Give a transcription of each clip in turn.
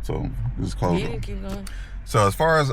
So just close them. Keep going. So as far as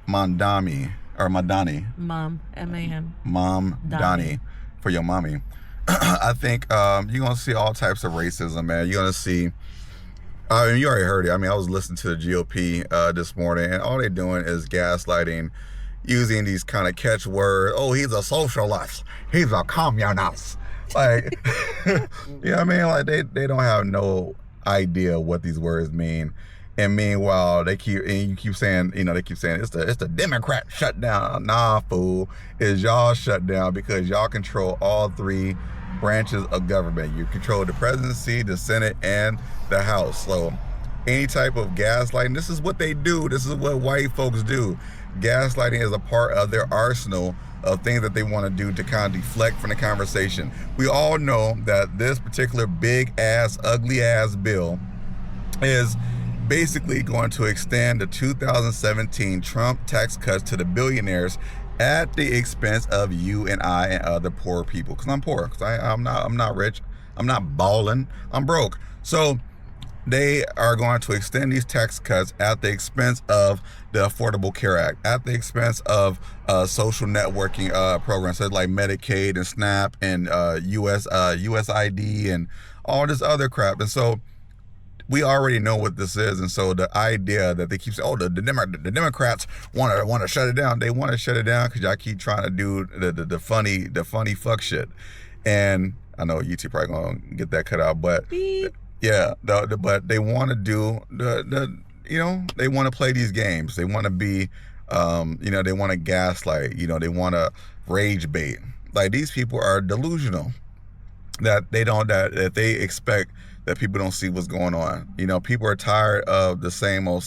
Mamdani or Mamdani, Mom, M-A-M. Mamdani for your mommy, I think you're gonna see all types of racism, man. You're gonna see. I mean, you already heard it. I mean, I was listening to the GOP this morning, and all they're doing is gaslighting, using these kind of catchwords. Oh, he's a socialist. He's a communist. Like, you know what I mean? Like, they don't have no idea what these words mean. And meanwhile, you keep saying it's the Democrat shutdown. Nah, fool, it's y'all shut down because y'all control all three branches of government. You control the presidency, the Senate, and the House. So any type of gaslighting, this is what they do. This is what white folks do. Gaslighting is a part of their arsenal of things that they want to do to kind of deflect from the conversation. We all know that this particular big ass, ugly ass bill is basically going to extend the 2017 Trump tax cuts to the billionaires at the expense of you and I and other poor people. Because I'm poor. Because I'm not rich. I'm not balling. I'm broke. So they are going to extend these tax cuts at the expense of the Affordable Care Act, at the expense of social networking programs such like Medicaid and SNAP and USID and all this other crap. And so we already know what this is, and so the idea that they keep saying, "Oh, the Democrats want to shut it down," they want to shut it down because y'all keep trying to do the funny fuck shit. And I know YouTube probably gonna get that cut out, but Beep. Yeah, but they want to do they want to play these games. They want to be, they want to gaslight. They want to rage bait. Like, these people are delusional that they expect that people don't see what's going on. People are tired of the same old.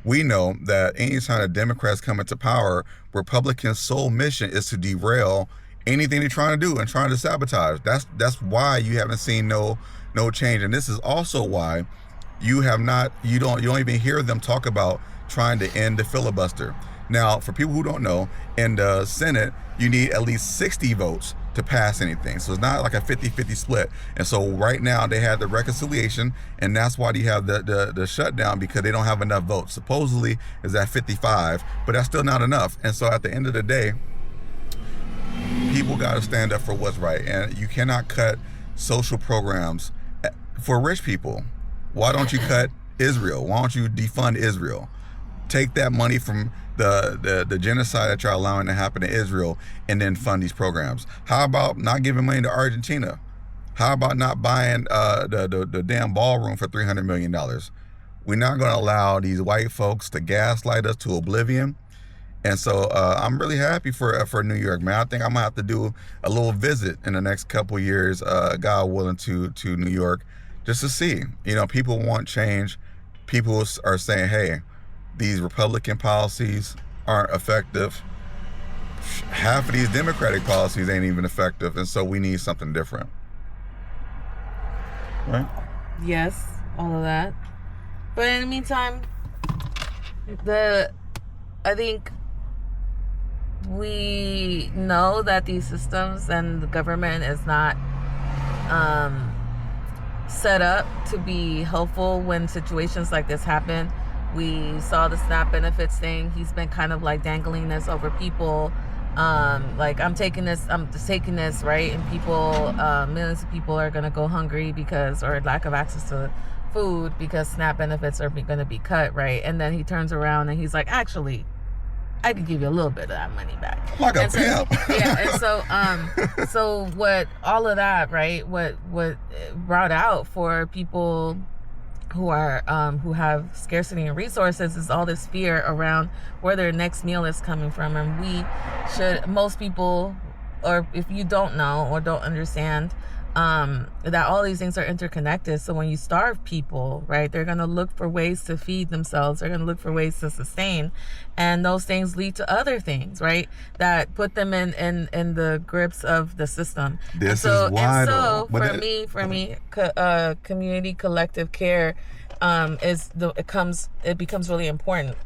We know that anytime the Democrats come into power, Republicans' sole mission is to derail anything they're trying to do and trying to sabotage. That's why you haven't seen no change. And this is also why you don't even hear them talk about trying to end the filibuster. Now, for people who don't know, in the Senate, you need at least 60 votes to pass anything. So it's not like a 50-50 split. And so right now they have the reconciliation, and that's why you have the shutdown, because they don't have enough votes. Supposedly is at 55, but that's still not enough. And so at the end of the day, people got to stand up for what's right. And you cannot cut social programs for rich people. Why don't you cut Israel? Why don't you defund Israel? Take that money from the genocide that you're allowing to happen in Israel and then fund these programs. How about not giving money to Argentina? How about not buying the damn ballroom for $300 million? We're not going to allow these white folks to gaslight us to oblivion. And so I'm really happy for New York, man. I think I'm gonna have to do a little visit in the next couple years, God willing, to New York, just to see. People want change. People are saying, hey, these Republican policies aren't effective. Half of these Democratic policies ain't even effective, and so we need something different. Right? Yes, all of that. But in the meantime, I think we know that these systems and the government is not set up to be helpful when situations like this happen. We saw the SNAP benefits thing. He's been kind of like dangling this over people. Like, I'm just taking this, right? And people, millions of people are going to go hungry or lack of access to food because SNAP benefits are going to be cut, right? And then he turns around and he's like, actually, I could give you a little bit of that money back. Like a pimp. Yeah, and so what all of that, right? What brought out for people who have scarcity in resources is all this fear around where their next meal is coming from. And most people, or if you don't know or don't understand, that all these things are interconnected. So when you starve people, right, they're going to look for ways to feed themselves. They're going to look for ways to sustain. And those things lead to other things, right, that put them in the grips of the system. For me, community collective care it becomes really important.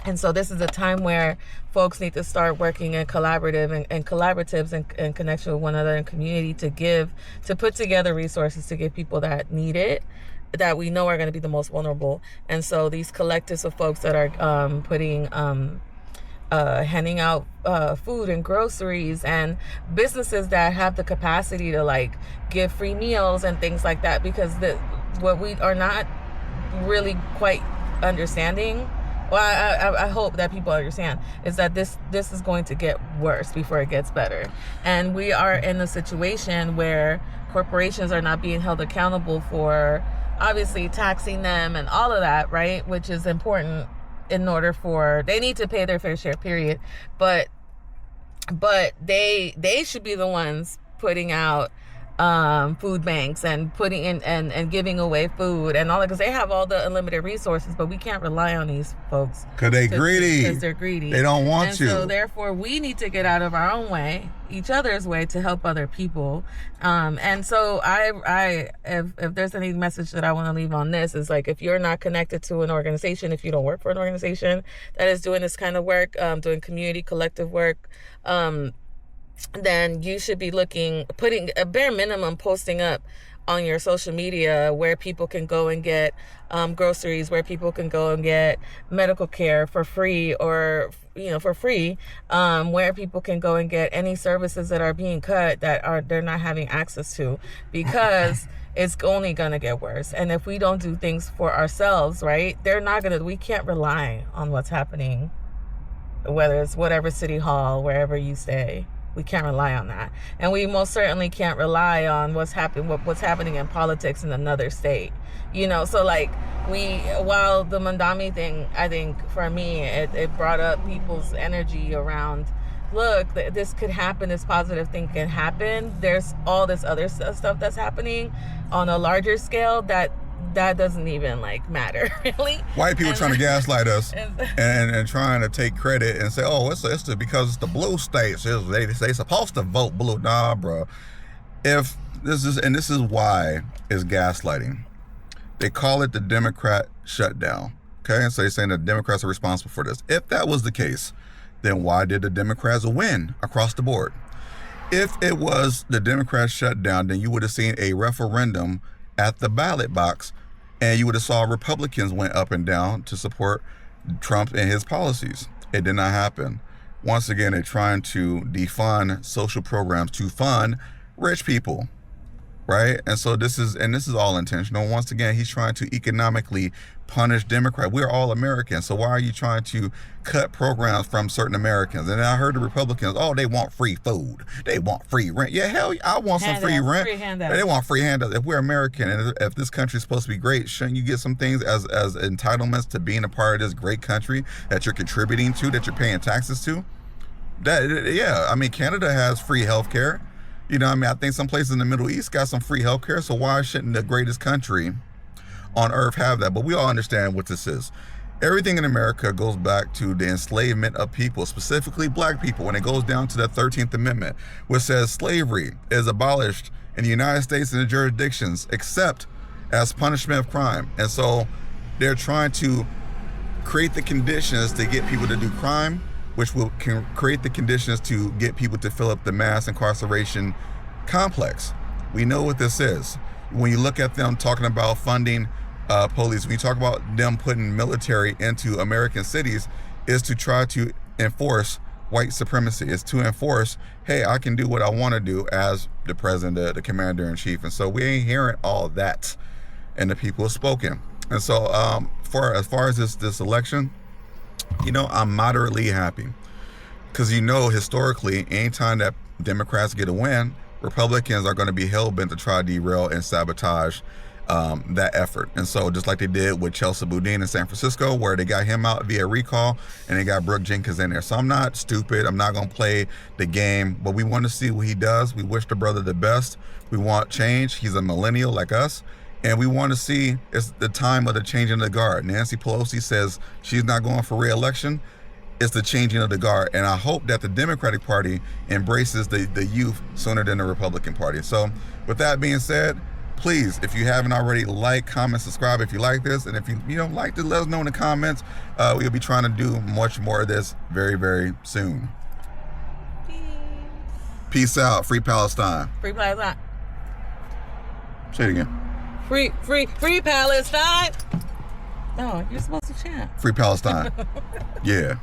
And so this is a time where folks need to start working in collaboratives and connection with one another in community to put together resources to give people that need it. that we know are going to be the most vulnerable. And so these collectives of folks that are handing out food and groceries, and businesses that have the capacity to like give free meals and things like that, because what we are not really quite understanding, well, I hope that people understand, is that this is going to get worse before it gets better. And we are in a situation where corporations are not being held accountable for obviously taxing them and all of that, right? Which is important in order for, they need to pay their fair share, period. But they should be the ones putting out food banks and putting in and giving away food and all that, because they have all the unlimited resources. But we can't rely on these folks because they're greedy. They don't want and to. So therefore, we need to get out of our own way, each other's way, to help other people. And so if there's any message that I want to leave on this, is like, if you're not connected to an organization, if you don't work for an organization that is doing this kind of work, doing community collective work, then you should be putting a bare minimum, posting up on your social media where people can go and get groceries, where people can go and get medical care for free, or for free, where people can go and get any services that are being cut that they're not having access to, because it's only gonna get worse. And if we don't do things for ourselves, right, we can't rely on what's happening, whether it's whatever city hall, wherever you stay. We can't rely on that. And we most certainly can't rely on what's happening in politics in another state. So like, while the Mamdani thing, I think for me, it brought up people's energy around, look, this could happen, this positive thing can happen. There's all this other stuff that's happening on a larger scale that doesn't even like matter, really. White people trying to gaslight us and trying to take credit and say, oh, it's because it's the blue states, they supposed to vote blue. Nah, bro. If this is why it's gaslighting. They call it the Democrat shutdown. Okay, and so they're saying the Democrats are responsible for this. If that was the case, then why did the Democrats win across the board? If it was the Democrats shutdown, then you would have seen a referendum at the ballot box, and you would have saw Republicans went up and down to support Trump and his policies. It did not happen. Once again, they're trying to defund social programs to fund rich people, right? And so this is all intentional. Once again, he's trying to economically punish Democrats. We're all Americans, so why are you trying to cut programs from certain Americans? And I heard the Republicans, oh, they want free food, they want free rent. Yeah, hell, I want some free rent. They want free handouts. If we're American, and if this country is supposed to be great, shouldn't you get some things as entitlements to being a part of this great country that you're contributing to, that you're paying taxes to? Canada has free healthcare. I think some places in the Middle East got some free healthcare. So why shouldn't the greatest country on earth have that? But we all understand what this is. Everything in America goes back to the enslavement of people, specifically black people, when it goes down to the 13th Amendment, which says slavery is abolished in the United States and the jurisdictions except as punishment of crime. And so they're trying to create the conditions to get people to do crime, which will create the conditions to get people to fill up the mass incarceration complex. We know what this is. When you look at them talking about funding police, when you talk about them putting military into American cities, is to try to enforce white supremacy. It's to enforce, hey, I can do what I want to do as the president, the commander in chief. And so we ain't hearing all that, and the people have spoken. And so as far as this election, I'm moderately happy, because historically, anytime that Democrats get a win, Republicans are going to be hell-bent to try to derail and sabotage that effort. And so just like they did with Chelsea Boudin in San Francisco, where they got him out via recall and they got Brooke Jenkins in there. So I'm not stupid. I'm not going to play the game, but we want to see what he does. We wish the brother the best. We want change. He's a millennial like us. And we want to see, it's the time of the changing of the guard. Nancy Pelosi says she's not going for re-election. It's the changing of the guard. And I hope that the Democratic Party embraces the youth sooner than the Republican Party. So with that being said, please, if you haven't already, like, comment, subscribe if you like this. And if you don't like it, let us know in the comments. We'll be trying to do much more of this very, very soon. Peace out. Free Palestine. Free Palestine. Say it again. Free Palestine. Oh, you're supposed to chant. Free Palestine. Yeah.